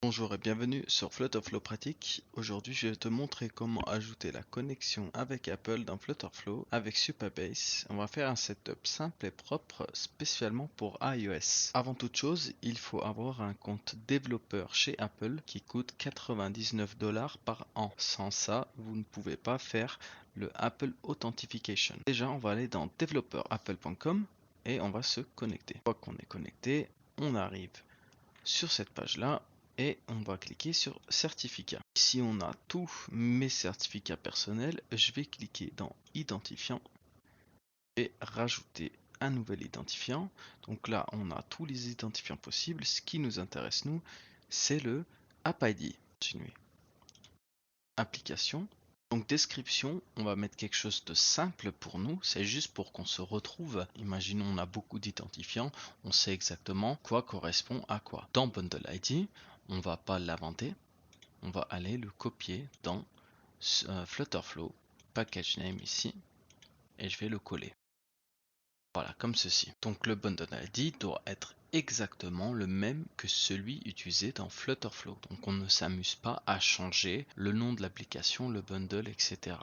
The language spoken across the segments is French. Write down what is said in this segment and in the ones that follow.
Bonjour et bienvenue sur Flutterflow Pratique. Aujourd'hui, je vais te montrer comment ajouter la connexion avec Apple dans Flutterflow avec Supabase. On va faire un setup simple et propre spécialement pour iOS. Avant toute chose, il faut avoir un compte développeur chez Apple qui coûte 99 $ par an. Sans ça, vous ne pouvez pas faire le Apple Authentication. Déjà, on va aller dans developerapple.com et on va se connecter. Une fois qu'on est connecté, on arrive sur cette page-là et on va cliquer sur certificat. Ici on a tous mes certificats personnels. Je vais cliquer dans identifiant et rajouter un nouvel identifiant. Donc là on a tous les identifiants possibles. Ce qui nous intéresse nous, c'est le App ID. Continuer. Application. Donc description, on va mettre quelque chose de simple pour nous, c'est juste pour qu'on se retrouve. Imaginons on a beaucoup d'identifiants, on sait exactement quoi correspond à quoi. Dans Bundle ID, on va pas l'inventer, on va aller le copier dans Flutterflow, package name ici, et je vais le coller. Voilà, comme ceci. Donc le bundle ID doit être exactement le même que celui utilisé dans Flutterflow. Donc on ne s'amuse pas à changer le nom de l'application, le bundle, etc.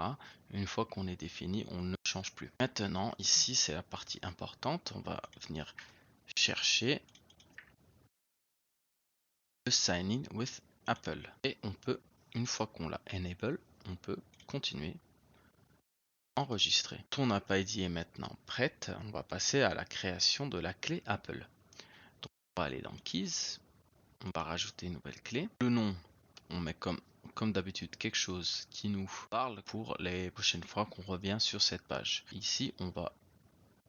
Une fois qu'on est défini, on ne change plus. Maintenant, ici, c'est la partie importante. On va venir chercher le sign in with Apple. Et on peut, une fois qu'on l'a enable, on peut continuer. Enregistrer. Ton App ID est maintenant prête. On va passer à la création de la clé Apple. Donc, on va aller dans Keys. On va rajouter une nouvelle clé. Le nom, on met comme d'habitude quelque chose qui nous parle pour les prochaines fois qu'on revient sur cette page. Ici, on va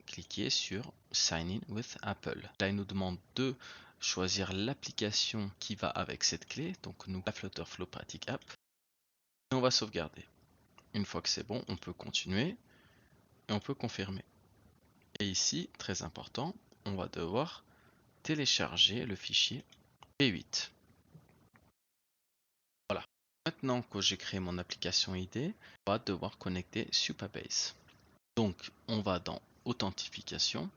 cliquer sur Sign in with Apple. Là, il nous demande de choisir l'application qui va avec cette clé. Donc, nous, la Flutterflow Pratique App. Et on va sauvegarder. Une fois que c'est bon, on peut continuer. Et on peut confirmer. Et ici, très important, on va devoir télécharger le fichier P8. Voilà. Maintenant que j'ai créé mon application ID, on va devoir connecter Supabase. Donc, on va dans Authentification,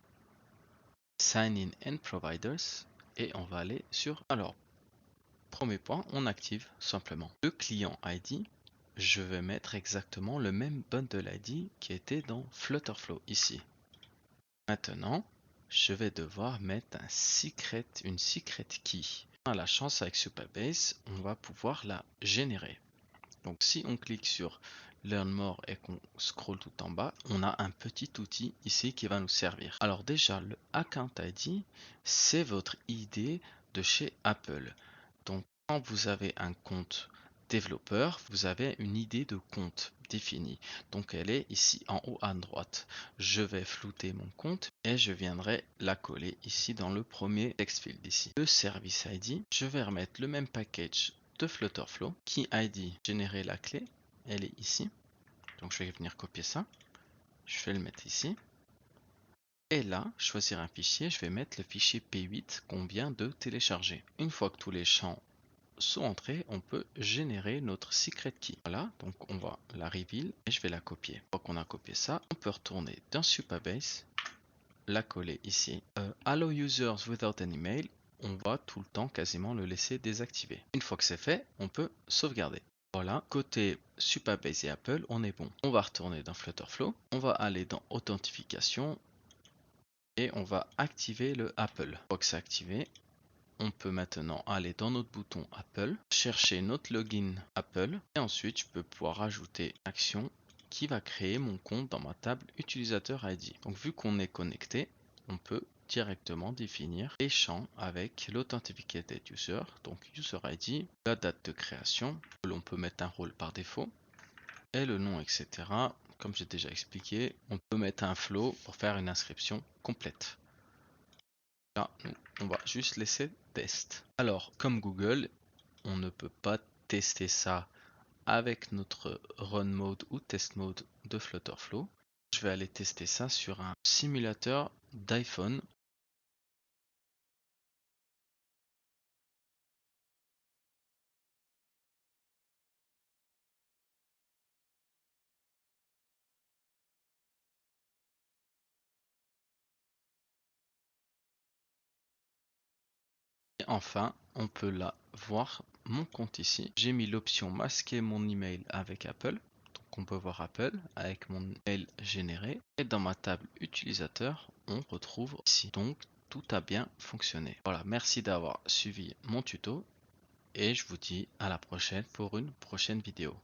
Sign in and Providers, et on va aller sur... Alors, premier point, on active simplement le client ID. Je vais mettre exactement le même bundle ID qui était dans Flutterflow ici. Maintenant, je vais devoir mettre une secret key. On a la chance avec Supabase, on va pouvoir la générer. Donc si on clique sur Learn More et qu'on scrolle tout en bas, on a un petit outil ici qui va nous servir. Alors déjà, le Account ID, c'est votre ID de chez Apple. Donc quand vous avez un compte développeur, vous avez une idée de compte définie. Donc elle est ici en haut à droite. Je vais flouter mon compte et je viendrai la coller ici dans le premier text field ici. Le service ID, je vais remettre le même package de Flutterflow. Key ID, générer la clé, elle est ici. Donc je vais venir copier ça. Je vais le mettre ici. Et là, choisir un fichier, je vais mettre le fichier P8 qu'on vient de télécharger. Une fois que tous les champs sont entrés, on peut générer notre secret key. Voilà, donc on va la reveal et je vais la copier. Une fois qu'on a copié ça, on peut retourner dans Supabase, la coller ici. Allow users without any mail, on va tout le temps quasiment le laisser désactiver. Une fois que c'est fait, on peut sauvegarder. Voilà, côté Supabase et Apple, on est bon. On va retourner dans Flutterflow, on va aller dans Authentification et on va activer le Apple. Une fois que c'est activé, on peut maintenant aller dans notre bouton Apple, chercher notre login Apple et ensuite je peux pouvoir rajouter action qui va créer mon compte dans ma table utilisateur ID. Donc vu qu'on est connecté, on peut directement définir les champs avec l'authenticated user, donc user ID, la date de création, l'on peut mettre un rôle par défaut et le nom, etc. Comme j'ai déjà expliqué, on peut mettre un flow pour faire une inscription complète. Là, on va juste laisser test. Alors, comme Google, on ne peut pas tester ça avec notre run mode ou test mode de Flutterflow. Je vais aller tester ça sur un simulateur d'iPhone. enfin, on peut là voir mon compte ici. J'ai mis l'option masquer mon email avec Apple. Donc on peut voir Apple avec mon mail généré. Et dans ma table utilisateur, on retrouve ici. Donc tout a bien fonctionné. Voilà, merci d'avoir suivi mon tuto et je vous dis à la prochaine pour une prochaine vidéo.